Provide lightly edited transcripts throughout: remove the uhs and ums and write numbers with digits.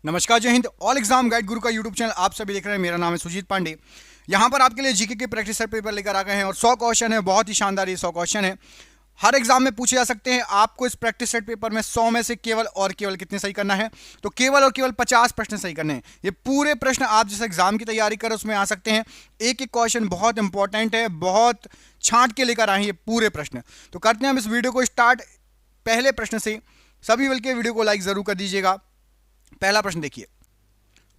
नमस्कार, जय Hind. All exam guide गुरु का यूट्यूब चैनल आप सभी देख रहे हैं। मेरा नाम है सुजीत पांडे। यहाँ पर आपके लिए जीके के प्रैक्टिस सेट पेपर लेकर आ गए हैं और 100 क्वेश्चन है। बहुत ही शानदार ये 100 क्वेश्चन है, हर एग्जाम में पूछे जा सकते हैं। आपको इस प्रैक्टिस सेट पेपर में 100 में से केवल और केवल कितने सही करना है? तो केवल और केवल 50 प्रश्न सही करने हैं। ये पूरे प्रश्न आप जिस एग्जाम की तैयारी करें उसमें आ सकते हैं। एक एक क्वेश्चन बहुत इंपॉर्टेंट है, बहुत छांट के लेकर आए हैं ये पूरे प्रश्न। तो करते हैं हम इस वीडियो को स्टार्ट पहले प्रश्न से। सभी मिलकर वीडियो को लाइक जरूर कर दीजिएगा। पहला प्रश्न देखिए,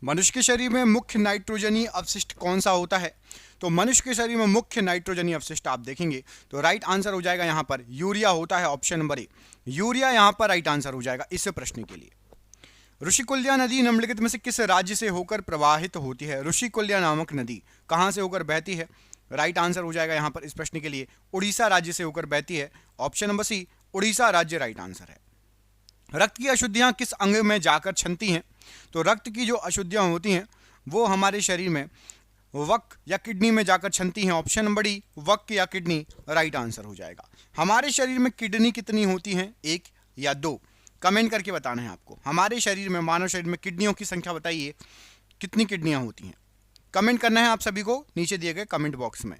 मनुष्य के शरीर में मुख्य नाइट्रोजनी अवशिष्ट कौन सा होता है? तो मनुष्य के शरीर में मुख्य नाइट्रोजनी अवशिष्ट आप देखेंगे तो राइट आंसर हो जाएगा यहाँ पर यूरिया होता है। ऑप्शन नंबर ए, यूरिया यहाँ पर राइट आंसर हो जाएगा इस प्रश्न के लिए। ऋषिकुल्या नदी निम्नलिखित में से किस राज्य से होकर प्रवाहित होती है? ऋषिकुल्या नामक नदी कहाँ से होकर बहती है? राइट आंसर हो जाएगा यहाँ पर इस प्रश्न के लिए उड़ीसा राज्य से होकर बहती है। ऑप्शन नंबर सी, उड़ीसा राज्य राइट आंसर है। रक्त की अशुद्धियां किस अंग में जाकर छनती हैं? तो रक्त की जो अशुद्धियां होती हैं वो हमारे शरीर में वक या किडनी में जाकर छनती हैं। ऑप्शन नंबर डी, वक या किडनी राइट आंसर हो जाएगा। हमारे शरीर में किडनी कितनी होती हैं, एक या दो? कमेंट करके बताना है आपको। हमारे शरीर में, मानव शरीर में किडनियों की संख्या बताइए, कितनी किडनियां होती हैं? कमेंट करना है आप सभी को नीचे दिए गए कमेंट बॉक्स में।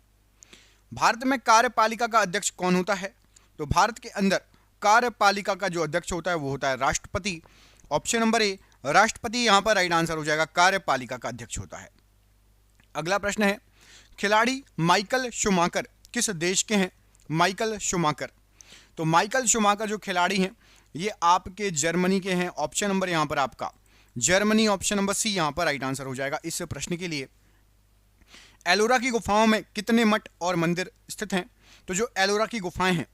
भारत में कार्यपालिका का अध्यक्ष कौन होता है? तो भारत के अंदर कार्यपालिका का जो अध्यक्ष होता है वो होता है राष्ट्रपति। ऑप्शन नंबर ए, राष्ट्रपति यहां पर राइट आंसर हो जाएगा। कार्यपालिका का अध्यक्ष होता है। अगला प्रश्न है, खिलाड़ी माइकल शूमाकर किस देश के हैं? माइकल शूमाकर, तो माइकल शूमाकर जो खिलाड़ी हैं ये आपके जर्मनी के हैं। ऑप्शन नंबर यहां पर आपका जर्मनी, ऑप्शन नंबर सी यहां पर राइट आंसर हो जाएगा इस प्रश्न के लिए। एलोरा की गुफाओं में कितने मठ और मंदिर स्थित हैं? तो जो एलोरा की गुफाएं हैं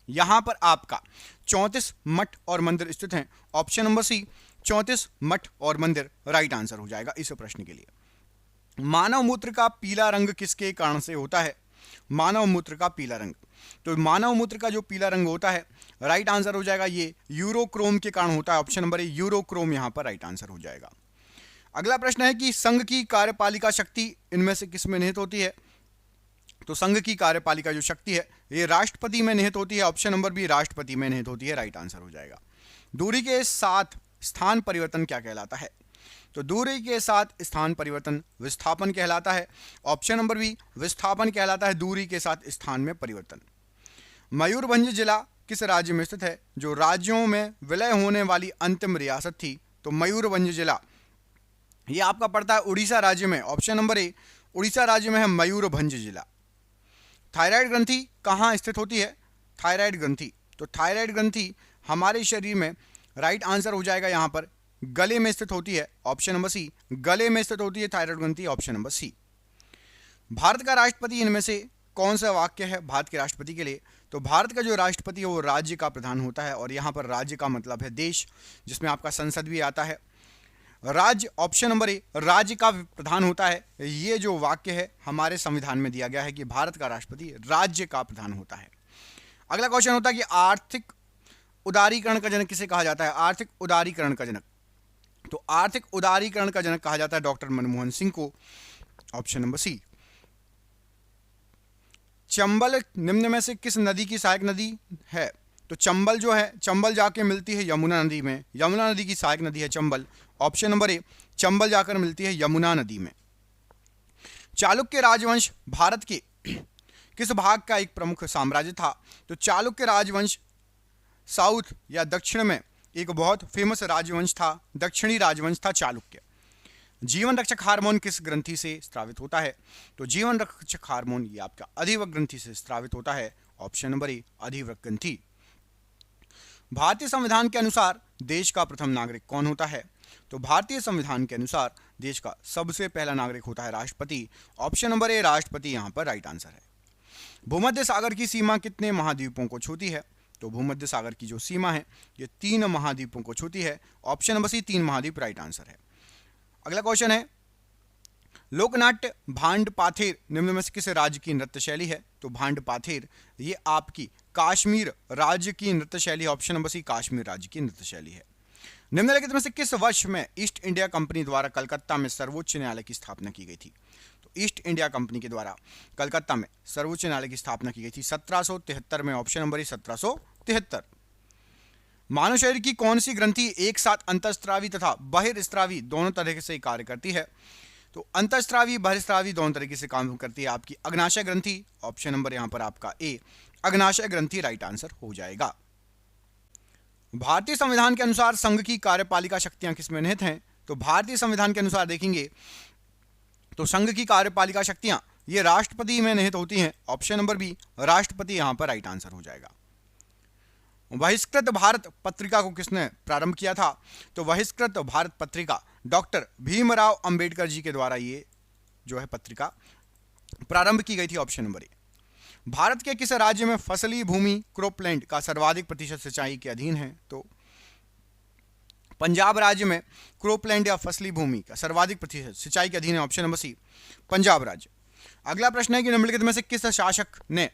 यहां पर आपका 34 मठ और मंदिर स्थित हैं। ऑप्शन नंबर सी, 34 मठ और मंदिर राइट आंसर हो जाएगा इस प्रश्न के लिए। मानव मूत्र का पीला रंग किसके कारण से होता है? मानव मूत्र का पीला रंग, तो मानव मूत्र का जो पीला रंग होता है राइट आंसर हो जाएगा ये यूरोक्रोम के कारण होता है। ऑप्शन नंबर ए, यूरोक्रोम यहां पर राइट आंसर हो जाएगा। अगला प्रश्न है कि संघ की कार्यपालिका शक्ति इनमें से किस में निहित होती है? तो संघ की कार्यपालिका जो शक्ति है ये राष्ट्रपति में निहित होती है। ऑप्शन नंबर बी, राष्ट्रपति में निहित होती है, राइट आंसर हो जाएगा। दूरी के साथ स्थान परिवर्तन क्या कहलाता है? तो दूरी के साथ स्थान परिवर्तन विस्थापन कहलाता है। ऑप्शन नंबर बी, विस्थापन कहलाता है दूरी के साथ स्थान में परिवर्तन। मयूरभंज जिला किस राज्य में स्थित है? जो राज्यों में विलय होने वाली अंतिम रियासत थी, तो मयूरभंज जिला ये आपका पड़ता है उड़ीसा राज्य में। ऑप्शन नंबर ए, उड़ीसा राज्य में है मयूरभंज जिला। थायराइड ग्रंथि कहाँ स्थित होती है? थायराइड ग्रंथि, तो थायराइड ग्रंथि हमारे शरीर में राइट आंसर हो जाएगा यहाँ पर गले में स्थित होती है। ऑप्शन नंबर सी, गले में स्थित होती है थायराइड ग्रंथि, ऑप्शन नंबर सी। भारत का राष्ट्रपति इनमें से कौन सा वाक्य है भारत के राष्ट्रपति के लिए? तो भारत का जो राष्ट्रपति है वो राज्य का प्रधान होता है और यहाँ पर राज्य का मतलब है देश, जिसमें आपका संसद भी आता है। राज्य, ऑप्शन नंबर ए, राज्य का प्रधान होता है। ये जो वाक्य है हमारे संविधान में दिया गया है कि भारत का राष्ट्रपति राज्य का प्रधान होता है। अगला क्वेश्चन होता है कि आर्थिक उदारीकरण का जनक किसे कहा जाता है? आर्थिक उदारीकरण का जनक, तो आर्थिक उदारीकरण का जनक कहा जाता है डॉक्टर मनमोहन सिंह को। ऑप्शन नंबर सी। चंबल निम्न में से किस नदी की सहायक नदी है? तो चंबल जो है, चंबल जाके मिलती है यमुना नदी में। यमुना नदी की सहायक नदी है Chambal. Option number A, Chambal जाकर मिलती है यमुना नदी में। चालुक्य राजवंश भारत के किस भाग का एक प्रमुख साम्राज्य था? तो चालुक्य राजवंश साउथ या दक्षिण में एक बहुत फेमस राजवंश था, दक्षिणी राजवंश था चालुक्य। जीवन रक्षक हार्मोन किस ग्रंथि से स्रावित होता है? तो जीवन रक्षक हार्मोन ये आपका अधिवृक्क ग्रंथि से स्रावित होता है। ऑप्शन नंबर ए, अधिवृक्क ग्रंथि। भारतीय संविधान के अनुसार देश का प्रथम नागरिक कौन होता है? तो भारतीय संविधान के अनुसार देश का सबसे पहला नागरिक होता है राष्ट्रपति। ऑप्शन नंबर ए, राष्ट्रपति यहां पर राइट आंसर है। भूमध्य सागर की सीमा कितने महाद्वीपों को छूती है? तो भूमध्य सागर की जो सीमा है ये 3 महाद्वीपों को छूती है। ऑप्शन नंबर सी, 3 महाद्वीप राइट आंसर है। अगला क्वेश्चन है, लोकनाट्य भांड पाथेर निम्न में से किस राज्य की नृत्य शैली है? तो भांड पाथेर ये आपकी काश्मीर राज्य की नृत्य शैली। ऑप्शन नंबर सी, काश्मीर राज्य की नृत्य शैली है। निम्नलिखित में से किस वर्ष में ईस्ट इंडिया कंपनी द्वारा कलकत्ता में सर्वोच्च न्यायालय की स्थापना की गई थी? तो ईस्ट इंडिया कंपनी के द्वारा कलकत्ता में सर्वोच्च न्यायालय की स्थापना की गई थी 1773 में। Option number 1773। मानव शरीर की कौन सी ग्रंथि एक साथ अंतःस्रावी तथा बहिर्स्रावी दोनों तरह से कार्य करती है? तो अंतःस्रावी बहिर्स्रावी दोनों तरीके से काम करती है आपकी अग्नाशय ग्रंथि। ऑप्शन नंबर यहां पर आपका ए, अग्नाशय ग्रंथि राइट आंसर हो जाएगा। भारतीय संविधान के अनुसार संघ की कार्यपालिका शक्तियां किसमें निहित हैं? तो भारतीय संविधान के अनुसार देखेंगे तो संघ की कार्यपालिका शक्तियां ये राष्ट्रपति में निहित होती हैं। ऑप्शन नंबर बी, राष्ट्रपति यहां पर राइट आंसर हो जाएगा। बहिष्कृत भारत पत्रिका को किसने प्रारंभ किया था? तो बहिष्कृत भारत पत्रिका डॉक्टर भीमराव अंबेडकर जी के द्वारा ये जो है पत्रिका प्रारंभ की गई थी। Option number A. भारत के किस राज्य में फसली भूमि क्रॉपलैंड का सर्वाधिक प्रतिशत सिंचाई के अधीन है? तो पंजाब राज्य में क्रॉपलैंड या फसली भूमि का सर्वाधिक प्रतिशत सिंचाई के अधीन है। ऑप्शन नंबर सी, पंजाब राज्य। अगला प्रश्न है कि निम्नलिखित में से किस शासक ने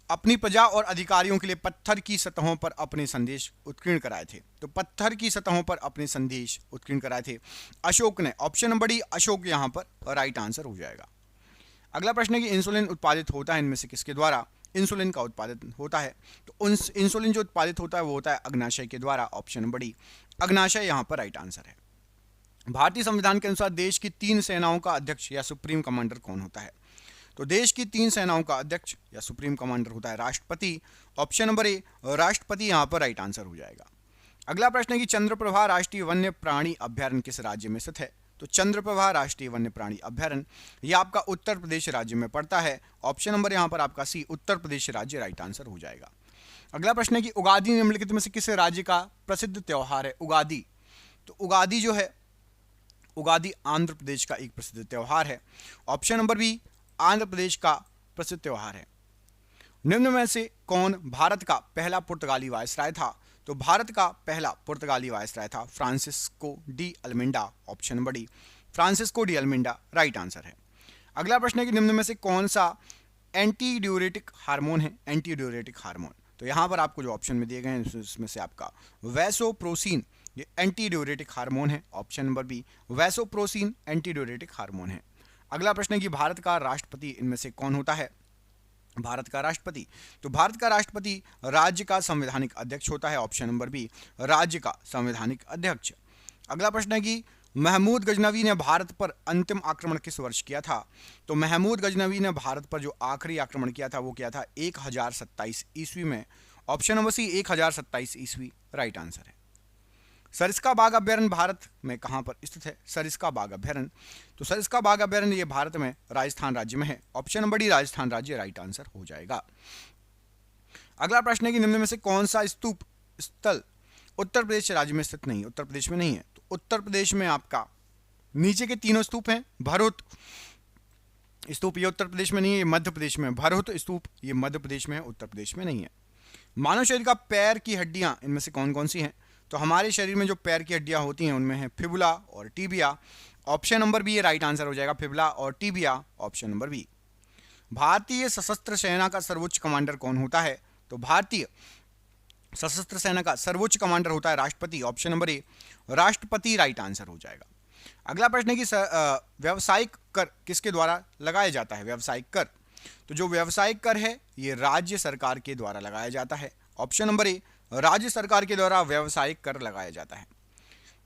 अपनी प्रजा और अधिकारियों के लिए पत्थर की सतहों पर अपने संदेश उत्कीर्ण कराए थे? तो पत्थर की सतहों पर अपने संदेश उत्कीर्ण कराए थे अशोक ने। ऑप्शन नंबर डी, अशोक यहां पर राइट आंसर हो जाएगा। अगला प्रश्न है कि इंसुलिन उत्पादित होता है इनमें से किसके द्वारा? इंसुलिन का उत्पादन होता है तो इंसुलिन जो उत्पादित होता है वो होता है अग्नाशय के द्वारा। ऑप्शन नंबर डी, अग्नाशय यहां पर राइट आंसर है। भारतीय संविधान के अनुसार देश की 3 सेनाओं का अध्यक्ष या सुप्रीम कमांडर कौन होता है? तो देश की 3 सेनाओं का अध्यक्ष या सुप्रीम कमांडर होता है राष्ट्रपति। ऑप्शन नंबर ए, राष्ट्रपति यहां पर राइट आंसर हो जाएगा। अगला प्रश्न है कि चंद्रप्रभा राष्ट्रीय वन्य प्राणी अभ्यारण्य किस राज्य में स्थित है? तो चंद्रप्रभा राष्ट्रीय वन्य प्राणी अभ्यारण्य यह आपका उत्तर प्रदेश राज्य में पड़ता है। ऑप्शन नंबर यहां पर आपका सी, उत्तर प्रदेश राज्य राइट आंसर हो जाएगा। अगला प्रश्न है कि उगादी निम्नलिखित में से किस राज्य का प्रसिद्ध त्योहार है? उगादी, तो उगादी जो है उगादी आंध्र प्रदेश का एक प्रसिद्ध त्योहार है। Option number B, Andhra Pradesh का प्रसिद्ध त्योहार है। निम्न में से कौन भारत का पहला पुर्तगाली वायसराय था? तो भारत का पहला पुर्तगाली वायसराय था Francisco de Almeida. Option number D, Francisco de Almeida right answer है। अगला प्रश्न है कि निम्न में से कौन सा एंटी ड्यूरेटिक हार्मोन है? एंटी ड्यूरेटिक हार्मोन, तो यहां पर आपको जो ऑप्शन में दिए गए हैं उसमें से आपका वैसोप्रोसिन ये एंटी ड्यूरेटिक हार्मोन है। Option number B, vasopressin anti diuretic hormone है। अगला प्रश्न है कि भारत का राष्ट्रपति इनमें से कौन होता है? भारत का राष्ट्रपति, तो भारत का राष्ट्रपति राज्य का संवैधानिक अध्यक्ष होता है। ऑप्शन नंबर बी, राज्य का संवैधानिक अध्यक्ष। अगला प्रश्न है कि महमूद गजनवी ने भारत पर अंतिम आक्रमण किस वर्ष किया था? तो महमूद गजनवी ने भारत पर जो आखिरी आक्रमण किया था वो किया था 1027 ईस्वी में। ऑप्शन नंबर सी, 1027 ईस्वी राइट आंसर है। सरिस्का बाघ अभ्यारण्य भारत में कहां पर स्थित है? सरिस्का बाघ अभ्यारण्य, तो सरिस्का बाघ अभ्यारण्य ये भारत में राजस्थान राज्य में है। ऑप्शन नंबर डी, राजस्थान राज्य राइट आंसर हो जाएगा। अगला प्रश्न है कि निम्न में से कौन सा स्तूप स्थल उत्तर प्रदेश राज्य में स्थित नहीं है? उत्तर प्रदेश में नहीं है, तो उत्तर प्रदेश में आपका नीचे के तीनों स्तूप हैं। भरहुत स्तूप ये उत्तर प्रदेश में नहीं है, ये मध्य प्रदेश में। भरहुत स्तूप ये मध्य प्रदेश में है, उत्तर प्रदेश में नहीं है। मानव शरीर का पैर की हड्डियां इनमें से कौन कौन सी हैं? तो हमारे शरीर में जो पैर की हड्डियां होती हैं उनमें है फिबुला और टीबिया। ऑप्शन नंबर बी ये राइट आंसर हो जाएगा, फिबुला और टीबिया। Option number B. भारतीय सशस्त्र सेना का सर्वोच्च कमांडर कौन होता है? तो भारतीय सशस्त्र सेना का सर्वोच्च कमांडर होता है राष्ट्रपति। ऑप्शन नंबर ए, राष्ट्रपति राइट आंसर हो जाएगा। अगला प्रश्न है कि व्यावसायिक कर किसके द्वारा लगाया जाता है? व्यावसायिक कर, तो जो व्यावसायिक कर है ये राज्य सरकार के द्वारा लगाया जाता है। ऑप्शन नंबर ए, राज्य सरकार के द्वारा व्यावसायिक कर लगाया जाता है।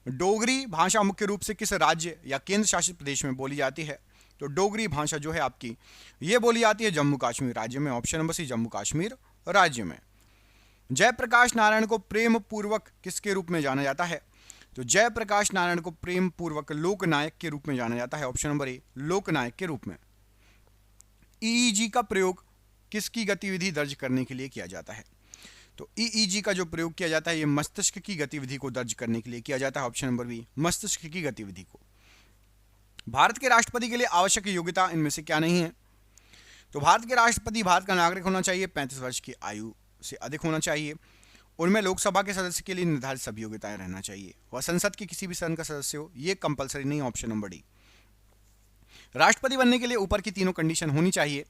डोगरी भाषा मुख्य रूप से किस राज्य या केंद्र शासित प्रदेश में बोली जाती है? तो डोगरी भाषा जो है आपकी ये बोली जाती है जम्मू कश्मीर राज्य में। Option number C, Jammu Kashmir राज्य में। जयप्रकाश नारायण को प्रेम पूर्वक किसके रूप में जाना जाता है? तो जयप्रकाश नारायण को प्रेम पूर्वक लोकनायक के रूप में जाना जाता है। ऑप्शन नंबर ए, लोकनायक के रूप में। ईईजी का प्रयोग किसकी गतिविधि दर्ज करने के लिए किया जाता है? तो ईईजी का जो प्रयोग किया जाता है ये मस्तिष्क की गतिविधि को दर्ज करने के लिए किया जाता है। ऑप्शन नंबर बी, मस्तिष्क की गतिविधि को। भारत के राष्ट्रपति के लिए आवश्यक योग्यता इनमें से क्या नहीं है? तो भारत के राष्ट्रपति भारत का नागरिक होना चाहिए, 35 वर्ष की आयु से अधिक होना चाहिए, उनमें लोकसभा के सदस्य के लिए निर्धारित सभी योग्यताएं रहना चाहिए, वह संसद के किसी भी सदन का सदस्य हो, ये कंपलसरी नहीं। Option number D. राष्ट्रपति बनने के लिए ऊपर की तीनों कंडीशन होनी चाहिए,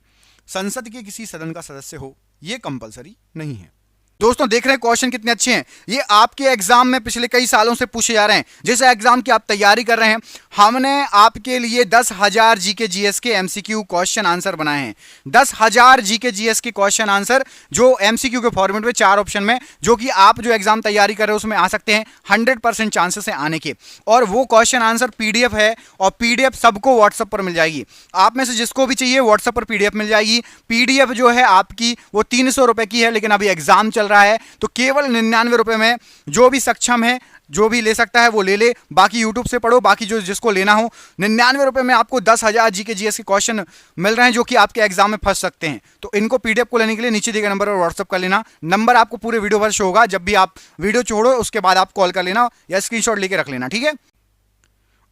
संसद के किसी सदन का सदस्य हो, ये कंपलसरी नहीं है। दोस्तों देख रहे हैं क्वेश्चन कितने अच्छे हैं। ये आपके एग्जाम में पिछले कई सालों से पूछे जा रहे हैं। जिस एग्जाम की आप तैयारी कर रहे हैं, हमने आपके लिए 10,000 जीके जीएस के एमसीक्यू क्वेश्चन आंसर बनाए हैं। 10,000 जीके जीएस के क्वेश्चन आंसर जो एमसीक्यू के फॉर्मेट में 4 ऑप्शन में, जो कि आप जो एग्जाम तैयारी कर रहे हो उसमें आ सकते हैं। 100% चांसेस है आने के। और वो क्वेश्चन आंसर पीडीएफ है, और पीडीएफ सबको व्हाट्सएप पर मिल जाएगी। आप में से जिसको भी चाहिए व्हाट्सएप पर पीडीएफ मिल जाएगी। पीडीएफ जो है आपकी वो 300 रुपए की है, लेकिन अभी एग्जाम चल रहा है तो केवल 99 रुपए में जो भी सक्षम है, जो भी ले सकता है वो ले ले। बाकी यूट्यूब से पढ़ो, बाकी जो जिसको लेना हो 99 रुपए में आपको 10,000 जीके जीएस के क्वेश्चन मिल रहे हैं, जो कि आपके एग्जाम में फंस सकते हैं। तो इनको पीडीएफ को लेने के लिए नीचे दिए गए नंबर पर व्हाट्सएप कर लेना। नंबर आपको पूरे वीडियो भर शो होगा। जब भी आप वीडियो छोड़ो उसके बाद आप कॉल कर लेना या स्क्रीनशॉट लेके रख लेना, ठीक है।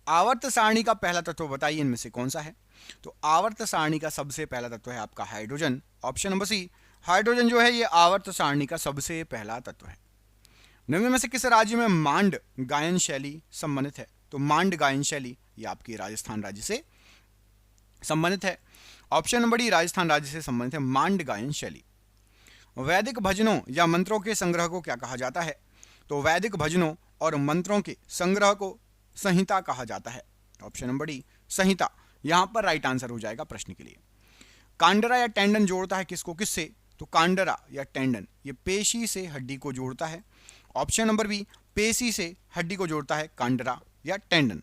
आवर्त सारणी का पहला तत्व बताइए इनमें से कौन सा है। तो आवर्त सारणी का सबसे पहला तत्व है आपका hydrogen. Option number C, hydrogen जो है ये आवर्त सारणी का सबसे पहला तत्व है। निम्न में से किस राज्य में मांड गायन शैली संबंधित है। तो मांड गायन शैली ये आपकी राजस्थान राज्य से संबंधित है। ऑप्शन नंबर डी, राजस्थान राज्य से संबंधित है मांड गायन शैली। वैदिक भजनों या मंत्रों के संग्रह को क्या कहा जाता है। तो वैदिक भजनों और मंत्रों के संग्रह को संहिता कहा जाता है। ऑप्शन नंबर डी, संहिता यहां पर राइट आंसर हो जाएगा प्रश्न के लिए। कांडरा या टेंडन जोड़ता है किसको किससे। तो कांडरा या टेंडन ये पेशी से हड्डी को जोड़ता है। ऑप्शन नंबर बी, पेशी से हड्डी को जोड़ता है कांडरा या टेंडन।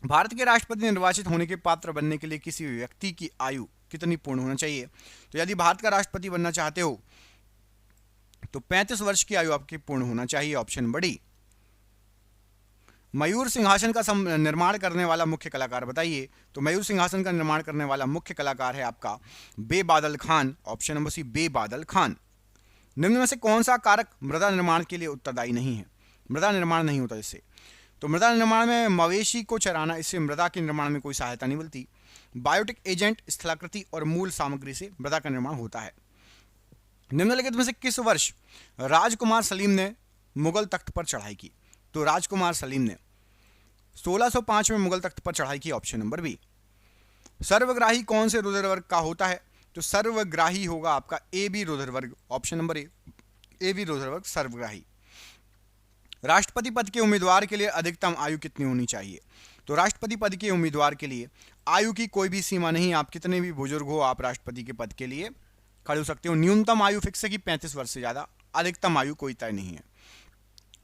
भारत के राष्ट्रपति निर्वाचित होने के पात्र बनने के लिए किसी व्यक्ति की आयु कितनी पूर्ण होना चाहिए। तो यदि भारत का राष्ट्रपति बनना चाहते हो तो 35 वर्ष की आयु आपकी पूर्ण होना चाहिए। Option number D. मयूर सिंहासन का निर्माण करने वाला मुख्य कलाकार बताइए। तो मयूर सिंहासन का निर्माण करने वाला मुख्य कलाकार है आपका Bebadal Khan. Option number C, Bebadal Khan. निम्न में से कौन सा कारक मृदा निर्माण के लिए उत्तरदायी नहीं है। मृदा निर्माण नहीं होता इससे। तो मृदा निर्माण में मवेशी को चराना, इससे मृदा के निर्माण में कोई सहायता नहीं मिलती। बायोटिक एजेंट, स्थलाकृति और मूल सामग्री से मृदा का निर्माण होता है। निम्नलिखित में से किस वर्ष राजकुमार सलीम ने मुगल तख्त पर चढ़ाई की। तो राजकुमार सलीम ने 1605 में मुगल तख्त पर चढ़ाई की। Option number B. सर्वग्राही कौन से रुधिर वर्ग का होता है। तो सर्वग्राही होगा आपका ए बी रुधिर वर्ग। ऑप्शन नंबर ए बी रुधिर वर्ग सर्वग्राही। राष्ट्रपति पद के उम्मीदवार के लिए अधिकतम आयु कितनी होनी चाहिए। तो राष्ट्रपति पद के उम्मीदवार के लिए आयु की कोई भी सीमा नहीं। आप कितने भी बुजुर्ग हो, आप राष्ट्रपति के पद के लिए खड़े हो सकते हो। न्यूनतम आयु फिक्स है कि 35 वर्ष से ज्यादा, अधिकतम आयु कोई तय नहीं है।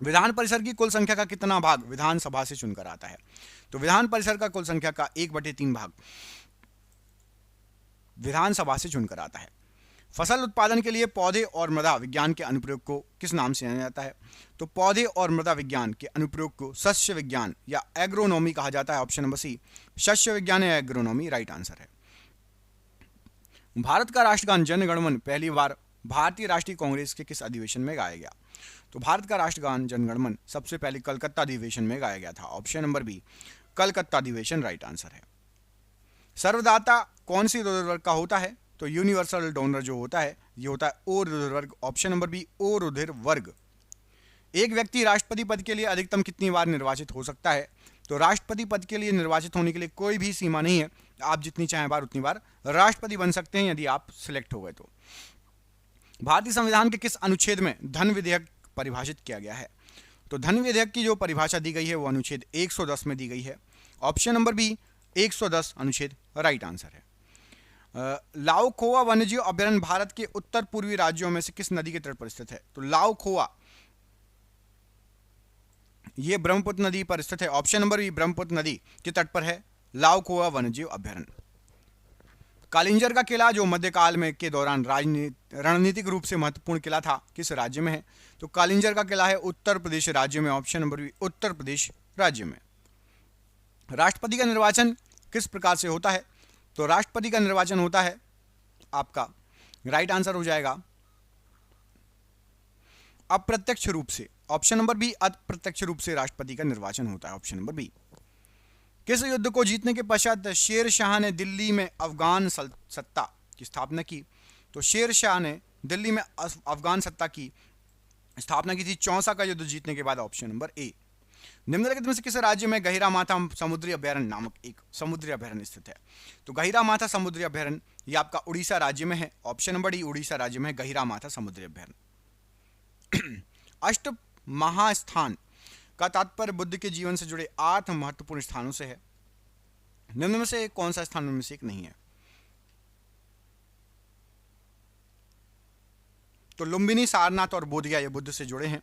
विधान परिषद की कुल संख्या का कितना भाग विधानसभा से चुनकर आता है। तो विधान परिषद का कुल संख्या का 1/3 भाग विधानसभा से चुनकर आता है। फसल उत्पादन के लिए पौधे और मृदा विज्ञान के अनुप्रयोग को किस नाम से जाना जाता है। तो पौधे और मृदा विज्ञान के अनुप्रयोग को सस्य विज्ञान या एग्रोनॉमी कहा जाता है। ऑप्शन नंबर सी, सस्य विज्ञान या एग्रोनॉमी राइट आंसर है। भारत का राष्ट्रगान जन गण मन पहली बार भारतीय राष्ट्रीय कांग्रेस के किस अधिवेशन में गाया गया। तो भारत का राष्ट्रगान जन गण मन सबसे पहले कलकत्ता अधिवेशन में गाया गया था। ऑप्शन नंबर बी, कलकत्ता अधिवेशन राइट आंसर है। सर्वदाता कौन सी रुधिर वर्ग का होता है। तो यूनिवर्सल डोनर जो होता है ये होता है ओ रुधिर वर्ग। ऑप्शन नंबर बी, ओ रुधिर वर्ग। एक व्यक्ति राष्ट्रपति पद के लिए अधिकतम कितनी बार निर्वाचित हो सकता है। तो राष्ट्रपति पद के लिए निर्वाचित होने के लिए कोई भी सीमा नहीं है। आप जितनी चाहें बार उतनी बार राष्ट्रपति बन सकते हैं यदि आप सिलेक्ट हो गए तो। भारतीय संविधान के किस अनुच्छेद में धन विधेयक परिभाषित किया गया है। तो धन विधेयक की जो परिभाषा दी गई है वो अनुच्छेद 110 में दी गई है। ऑप्शन नंबर बी, 110 अनुच्छेद राइट आंसर है। लाओखोवा वन्यजीव अभयारण्य भारत के उत्तर पूर्वी राज्यों में से किस नदी के तट पर स्थित है। तो लाओखोवा ये ब्रह्मपुत्र नदी पर स्थित है। ऑप्शन नंबर बी, ब्रह्मपुत्र नदी के तट पर है लाओखोवा वन्यजीव अभयारण्य। कालिंजर का किला जो मध्यकाल में के दौरान रणनीतिक रूप से महत्वपूर्ण किला था किस राज्य में है। तो कालिंजर का किला है उत्तर प्रदेश राज्य में। Option number B, Uttar Pradesh राज्य में। राष्ट्रपति का निर्वाचन किस प्रकार से होता है। तो राष्ट्रपति का निर्वाचन होता है आपका राइट आंसर हो जाएगा अप्रत्यक्ष रूप से। ऑप्शन नंबर बी, अप्रत्यक्ष रूप से राष्ट्रपति का निर्वाचन होता है। Option number B. किस युद्ध को जीतने के पश्चात शेर शाह ने दिल्ली में अफगान सत्ता की स्थापना की। तो शेर शाह ने दिल्ली में अफगान सत्ता की स्थापना की थी चौसा का युद्ध जीतने के बाद। Option number A. निम्नलिखित में से किस राज्य में गहिरा माथा समुद्री अभयारण्य नामक एक समुद्री अभयारण्य स्थित है। तो गहिरा माथा समुद्री अभयारण्य ये आपका उड़ीसा राज्य में है। ऑप्शन नंबर डी, उड़ीसा राज्य में गहिरा माथा समुद्री अभयारण्य। अष्ट महास्थान का तात्पर्य बुद्ध के जीवन से जुड़े 8 महत्वपूर्ण स्थानों से है। निम्न में से कौन सा स्थान उनमें से एक नहीं है? तो लुम्बिनी, सारनाथ और बोधगया ये बुद्ध से जुड़े हैं।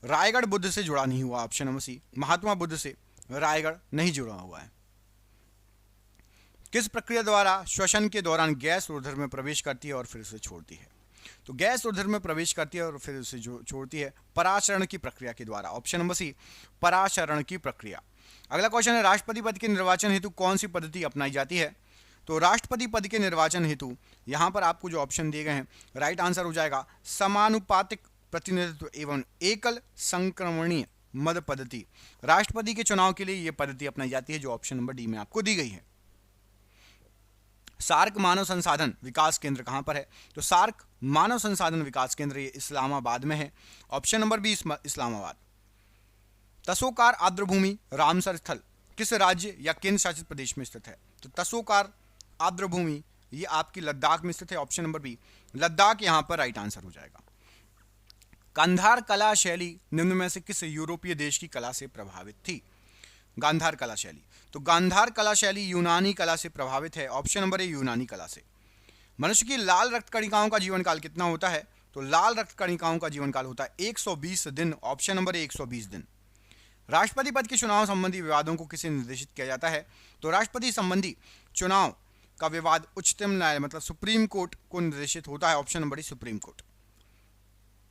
रायगढ़ बुद्ध से जुड़ा नहीं हुआ, ऑप्शन नंबर सी। महात्मा बुद्ध से रायगढ़ नहीं जुड़ा हुआ है। किस प्रक्रिया द्वारा श्वसन के दौरान गैस उर्ध्व में प्रवेश करती है और फिर उसे छोड़ती है? तो गैस उर्ध्व में प्रवेश करती है और फिर उसे छोड़ती है पराचरण की प्रक्रिया के द्वारा, ऑप्शन नंबर सी, पराचरण की प्रक्रिया। अगला क्वेश्चन है, राष्ट्रपति पद के निर्वाचन हेतु कौन सी पद्धति अपनाई जाती है? तो राष्ट्रपति पद के निर्वाचन हेतु यहां पर आपको जो ऑप्शन दिए गए हैं, राइट आंसर हो जाएगा समानुपातिक प्रतिनिधित्व एवं एकल संक्रमणीय मत पद्धति। राष्ट्रपति के चुनाव के लिए यह पद्धति अपनाई जाती है, जो ऑप्शन नंबर डी में आपको दी गई है। सार्क मानव संसाधन विकास केंद्र कहां पर है? तो सार्क मानव संसाधन विकास केंद्र ये इस्लामाबाद में है, option number B, Islamabad. तसोकार आर्द्रभूमि Ramsar स्थल किस राज्य या केंद्र शासित प्रदेश में स्थित है? तो तसोकार आर्द्रभूमि ये आपकी लद्दाख में स्थित है, ऑप्शन नंबर बी, लद्दाख यहां पर राइट आंसर हो जाएगा। गांधार कला शैली निम्न में से किस यूरोपीय देश की कला से प्रभावित थी? गांधार कला शैली, तो गांधार कला शैली यूनानी कला से प्रभावित है, ऑप्शन नंबर ए, यूनानी कला से। मनुष्य की लाल रक्त कणिकाओं का जीवन काल कितना होता है? तो लाल रक्त कणिकाओं का जीवन काल होता है 120 दिन, ऑप्शन नंबर ए, 120 दिन। राष्ट्रपति पद के चुनाव संबंधी विवादों को किसे निर्देशित किया जाता है? तो राष्ट्रपति संबंधी चुनाव का विवाद उच्चतम न्यायालय मतलब सुप्रीम कोर्ट को निर्देशित होता है, option number A, supreme court.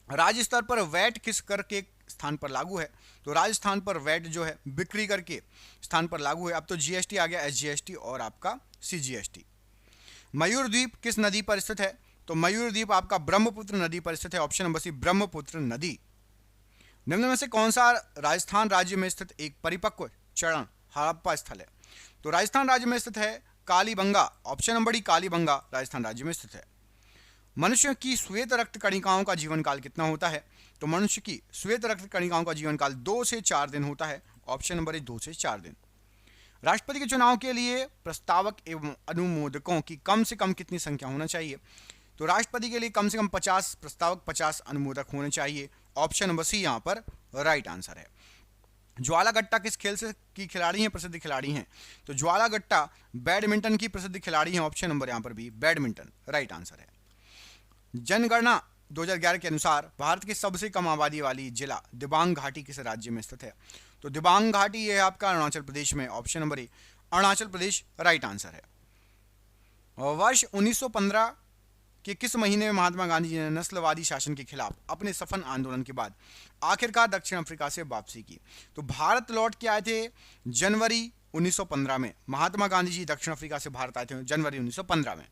राज्य स्तर पर वैट किस कर के स्थान पर लागू है? तो राजस्थान पर वैट जो है बिक्री कर के स्थान पर लागू है। अब तो जीएसटी आ गया, एसजीएसटी और आपका सीजीएसटी। मयूर द्वीप किस नदी पर स्थित है? तो मयूर द्वीप आपका ब्रह्मपुत्र नदी पर स्थित है, ऑप्शन नंबर सी, ब्रह्मपुत्र नदी। निम्न में से कौन सा राजस्थान राज्य में स्थित एक परिपक्व चरण हड़प्पा स्थल है? तो राजस्थान राज्य में स्थित है Kalibangan, option number D, Kalibangan Rajasthan राज्य में स्थित है। मनुष्य की श्वेत रक्त कणिकाओं का जीवन काल कितना होता है? तो मनुष्य की श्वेत रक्त कणिकाओं का जीवन काल 2 से 4 दिन होता है, ऑप्शन नंबर ए, 2 से 4 दिन। राष्ट्रपति के चुनाव के लिए प्रस्तावक एवं अनुमोदकों की कम से कम कितनी संख्या होना चाहिए? तो राष्ट्रपति के लिए कम से कम 50 प्रस्तावक, 50 अनुमोदक होने चाहिए, ऑप्शन नंबर सी यहां पर राइट आंसर है। ज्वाला गट्टा किस खेल से की खिलाड़ी हैं, प्रसिद्ध खिलाड़ी हैं? तो ज्वाला गट्टा बैडमिंटन की प्रसिद्ध खिलाड़ी हैं, ऑप्शन नंबर यहां पर भी बैडमिंटन राइट आंसर है। जनगणना 2011 के अनुसार भारत की सबसे कम आबादी वाली जिला दिबांग घाटी किस राज्य में स्थित है? तो दिबांग घाटी ये है आपका अरुणाचल प्रदेश में, option number A, Arunachal Pradesh right answer है। वर्ष 1915 के किस महीने में महात्मा गांधी जी ने नस्लवादी शासन के खिलाफ अपने सफल आंदोलन के बाद आखिरकार दक्षिण अफ्रीका से वापसी की? तो भारत लौट के आए थे जनवरी 1915 में। महात्मा गांधी जी दक्षिण अफ्रीका से भारत आए थे जनवरी 1915 में।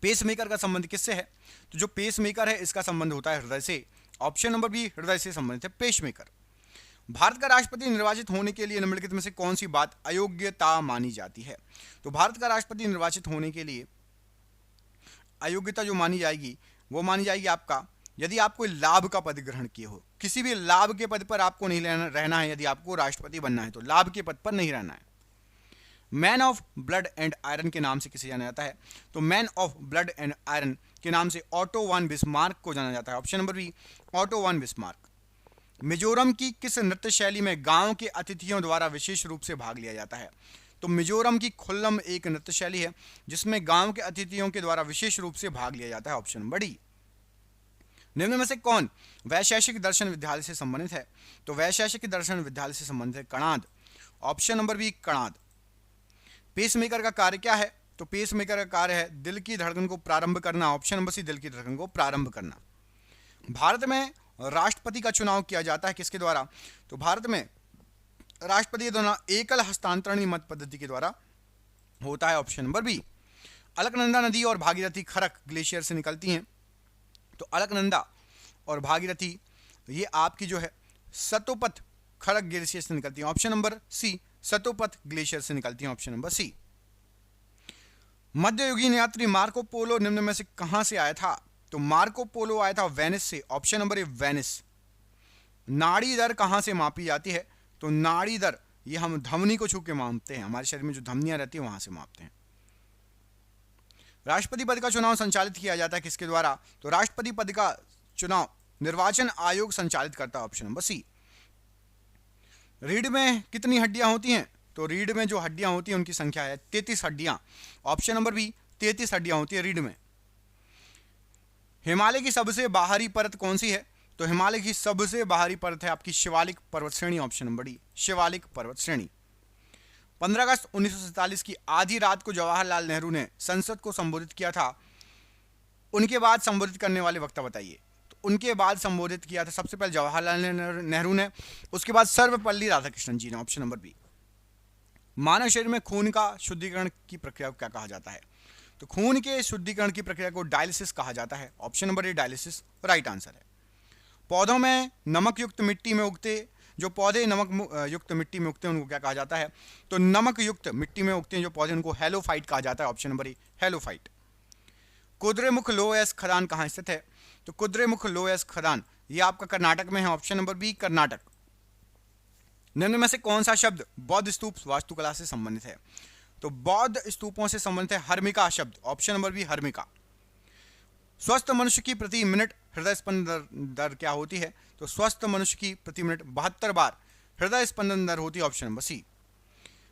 पेसमेकर का संबंध किससे है? तो जो पेसमेकर है इसका संबंध होता है हृदय से, ऑप्शन नंबर बी, हृदय से संबंधित है पेसमेकर। भारत का राष्ट्रपति निर्वाचित होने के लिए निम्नलिखित में से कौन सी बात अयोग्यता मानी जाती है? तो भारत का राष्ट्रपति निर्वाचित होने के लिए अयोग्यता जो मानी जाएगी वो मानी जाएगी आपका, यदि आप कोई लाभ का पद ग्रहण किए हो, किसी भी लाभ के पद पर आपको नहीं रहना है। यदि आपको राष्ट्रपति बनना है तो लाभ के पद पर नहीं रहना है। Man of blood and iron के नाम से किसे जाना जाता है? तो man of blood and iron के नाम से ऑटो वन बिस्मार्क को जाना जाता है, option number B, Otto von Bismarck. Mizoram की किस नृत्य शैली में गांव के अतिथियों द्वारा विशेष रूप से भाग लिया जाता है? तो मिजोरम की खुल्लम एक नृत्य शैली है जिसमें गांव के अतिथियों के द्वारा विशेष रूप से भाग लिया जाता है, ऑप्शन नंबर डी। निम्न में से कौन वैशेषिक दर्शन विद्यालय से संबंधित है? तो वैशेषिक दर्शन विद्यालय से संबंधित है Kanada, option number B, Kanada. Pacemaker का कार्य क्या है? तो पेसमेकर का कार्य है दिल की धड़कन को प्रारंभ करना, ऑप्शन नंबर सी, दिल की धड़कन को प्रारंभ करना। भारत में राष्ट्रपति का चुनाव किया जाता है किसके द्वारा? तो भारत में राष्ट्रपति के द्वारा एकल हस्तांतरण मत पद्धति के द्वारा होता है, ऑप्शन नंबर बी। अलकनंदा नदी और भागीरथी खरक ग्लेशियर से निकलती हैं। तो अलकनंदा और भागीरथी ये आपकी जो है सतोपथ खरक ग्लेशियर से निकलती हैं, ऑप्शन नंबर सी, सतोपथ ग्लेशियर से निकलती हैं, ऑप्शन नंबर सी। मध्ययुगीन यात्री मार्को पोलो निम्न में से कहां से आया था? तो मार्को पोलो आया था वेनिस से, ऑप्शन नंबर ए, वेनिस। नाड़ी दर कहां से मापी जाती है? तो नाड़ी दर ये हम धमनी को छू के मापते हैं, हमारे शरीर में जो धमनियां रहती है वहां से मापते हैं। राष्ट्रपति पद का चुनाव संचालित किया जाता है किसके द्वारा? तो राष्ट्रपति पद का चुनाव निर्वाचन आयोग संचालित करता है? Option number C. रीढ़ में कितनी हड्डियां होती हैं? तो रीढ़ में जो हड्डियां होती हैं उनकी संख्या है 33 हड्डियां। ऑप्शन नंबर बी, 33 हड्डियां होती है रीढ़ में। हिमालय की सबसे बाहरी परत कौन सी है? तो हिमालय की सबसे बाहरी परत है आपकी शिवालिक पर्वत श्रेणी। ऑप्शन नंबर डी, शिवालिक पर्वत श्रेणी। 15 अगस्त 1947 की आधी रात को जवाहरलाल नेहरू ने संसद को संबोधित किया था। उनके बाद संबोधित करने वाले वक्ता बताइए। तो उनके बाद संबोधित किया था सबसे पहले जवाहरलाल नेहरू ने, उसके बाद सर्वपल्ली राधाकृष्णन जी ने। Option number B. मानव शरीर में खून का शुद्धिकरण की प्रक्रिया को क्या कहा जाता है? तो खून के शुद्धिकरण की प्रक्रिया को डायलिसिस कहा जाता है। Option number A, dialysis right answer है। पौधों में नमक युक्त मिट्टी में उगते, जो पौधे नमक युक्त मिट्टी में उगते हैं उनको क्या कहा जाता है? तो नमक युक्त मिट्टी में उगते हैं जो पौधे उनको हेलोफाइट कहा जाता है। Option number A, halophyte. Kudremukh लोह खदान कहाँ स्थित है? तो कुद्रेमुख लोह खदान ये आपका कर्नाटक में है। Option number B, Karnataka. निम्न में से कौन सा शब्द बौद्ध स्तूप वास्तुकला से संबंधित है? तो बौद्ध स्तूपों से संबंधित है हर्मिका शब्द। ऑप्शन नंबर बी, हर्मिका। स्वस्थ मनुष्य की प्रति मिनट हृदय स्पंदन दर क्या होती है? तो स्वस्थ मनुष्य की प्रति मिनट 72 बार हृदय स्पंदन दर होती है। Option number C.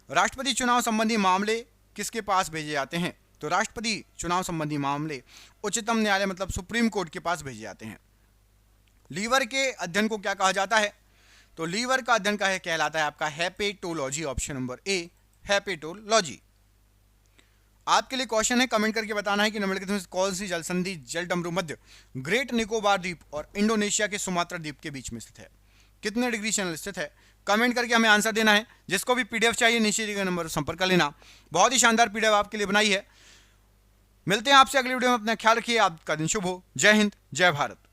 राष्ट्रपति चुनाव संबंधी मामले किसके पास भेजे जाते हैं? तो राष्ट्रपति चुनाव संबंधी मामले उच्चतम न्यायालय मतलब सुप्रीम कोर्ट के पास भेजे जाते हैं। लीवर के अध्ययन को क्या कहा जाता है? तो लीवर का अध्ययन क्या है कहलाता है आपका hepatology. Option number A, hepatology. आपके लिए क्वेश्चन है, कमेंट करके बताना है कि निम्नलिखित में कौन सी जल संधि जलडमरू मध्य ग्रेट निकोबार द्वीप और इंडोनेशिया के सुमात्रा द्वीप के बीच में स्थित है? कितने डिग्री चैनल स्थित है? कमेंट करके हमें आंसर देना है। जिसको भी पीडीएफ चाहिए नीचे दिए गए नंबर पर संपर्क कर लेना। बहुत ही शानदार पीडीएफ आपके लिए बनाई है। मिलते हैं आपसे अगली वीडियो में। अपना ख्याल रखिए। आपका दिन शुभ हो। जय हिंद, जय भारत।